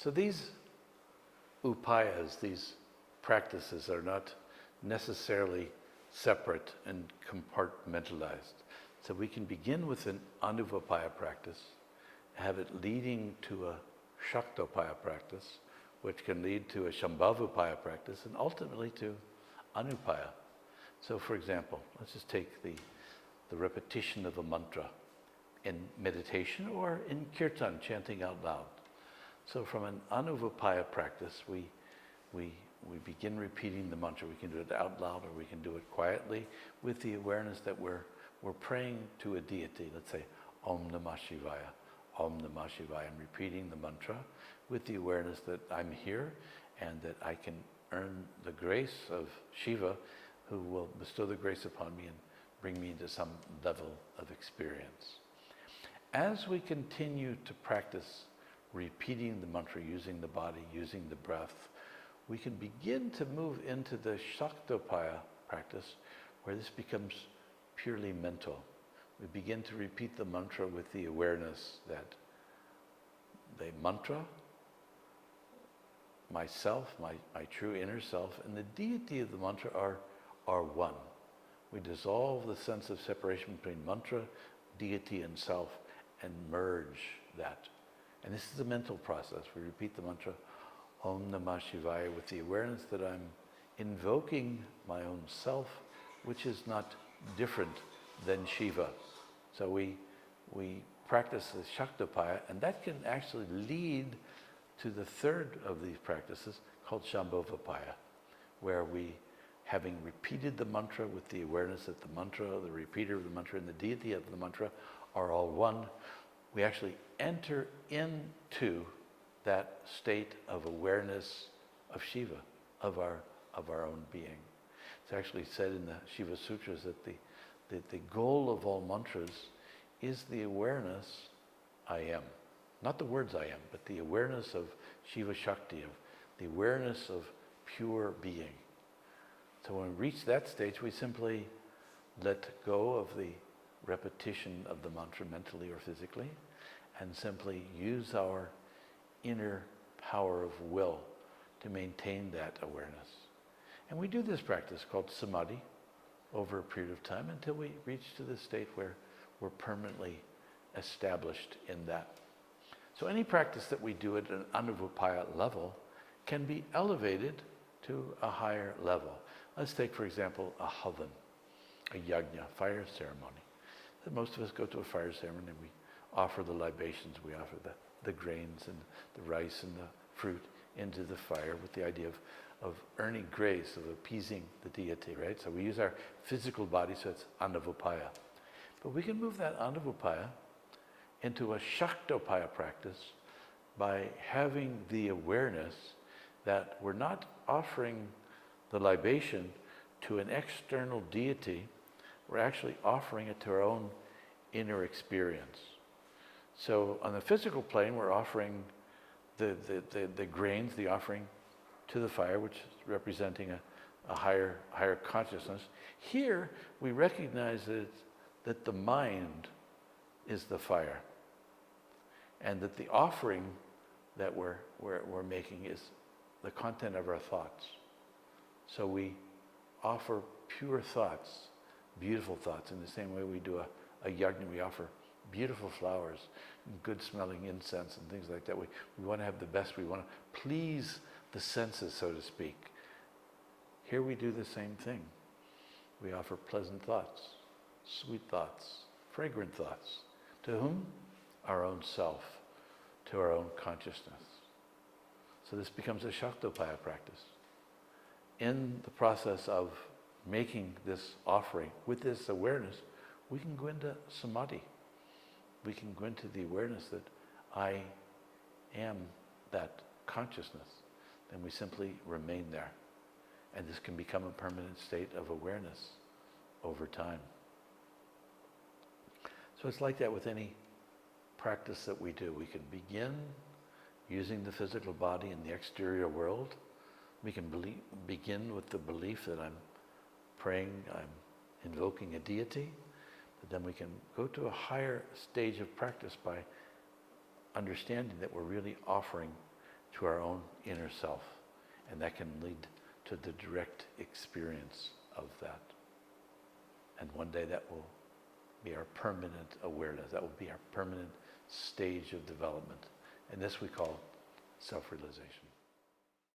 So these upayas, these practices, are not necessarily separate and compartmentalized. So we can begin with an anuvapaya practice, have it leading to a shaktopaya practice, which can lead to a shambhavupaya practice, and ultimately to anupaya. So for example, let's just take the repetition of a mantra in meditation or in kirtan, chanting out loud. So from an anuvapaya practice, we begin repeating the mantra. We can do it out loud or we can do it quietly with the awareness that we're praying to a deity. Let's say, Om Namah Shivaya, Om Namah Shivaya. I'm repeating the mantra with the awareness that I'm here and that I can earn the grace of Shiva, who will bestow the grace upon me and bring me into some level of experience. As we continue to practice repeating the mantra, using the body, using the breath, we can begin to move into the shaktopaya practice, where this becomes purely mental. We begin to repeat the mantra with the awareness that the mantra, myself, my true inner self, and the deity of the mantra are one. We dissolve the sense of separation between mantra, deity, and self, and merge that. And this is a mental process. We repeat the mantra, Om Namah Shivaya, with the awareness that I'm invoking my own self, which is not different than Shiva. So we practice the shaktopaya, and that can actually lead to the third of these practices, called shambhavupaya, where we, having repeated the mantra with the awareness that the mantra, the repeater of the mantra, and the deity of the mantra are all one, we actually enter into that state of awareness of Shiva, of our own being. It's actually said in the Shiva Sutras that the goal of all mantras is the awareness I am. Not the words I am, but the awareness of Shiva Shakti, of the awareness of pure being. So when we reach that stage, we simply let go of the repetition of the mantra mentally or physically, and simply use our inner power of will to maintain that awareness. And we do this practice called samadhi over a period of time until we reach to the state where we're permanently established in that. So any practice that we do at an anuvapaya level can be elevated to a higher level. Let's take, for example, a havan, a yajna, fire ceremony. Most of us go to a fire ceremony and we offer the libations, we offer the grains and the rice and the fruit into the fire with the idea of earning grace, of appeasing the deity, right? So we use our physical body, so it's anuvapaya. But we can move that anuvapaya into a shaktopaya practice by having the awareness that we're not offering the libation to an external deity, we're actually offering it to our own inner experience. So on the physical plane, we're offering the grains, the offering to the fire, which is representing a higher consciousness. Here, we recognize that the mind is the fire, and that the offering that we're making is the content of our thoughts. So we offer pure thoughts, beautiful thoughts. In the same way we do a yajna, we offer beautiful flowers, and good smelling incense and things like that. We want to have the best, we want to please the senses, so to speak. Here we do the same thing. We offer pleasant thoughts, sweet thoughts, fragrant thoughts. To whom? Our own self, to our own consciousness. So this becomes a shaktopaya practice. In the process of making this offering with this awareness, we can go into samadhi. We can go into the awareness that I am that consciousness. Then we simply remain there. And this can become a permanent state of awareness over time. So it's like that with any practice that we do. We can begin using the physical body in the exterior world. We can begin with the belief that I'm praying, I'm invoking a deity. But then we can go to a higher stage of practice by understanding that we're really offering to our own inner self. And that can lead to the direct experience of that. And one day that will be our permanent awareness. That will be our permanent stage of development. And this we call self-realization.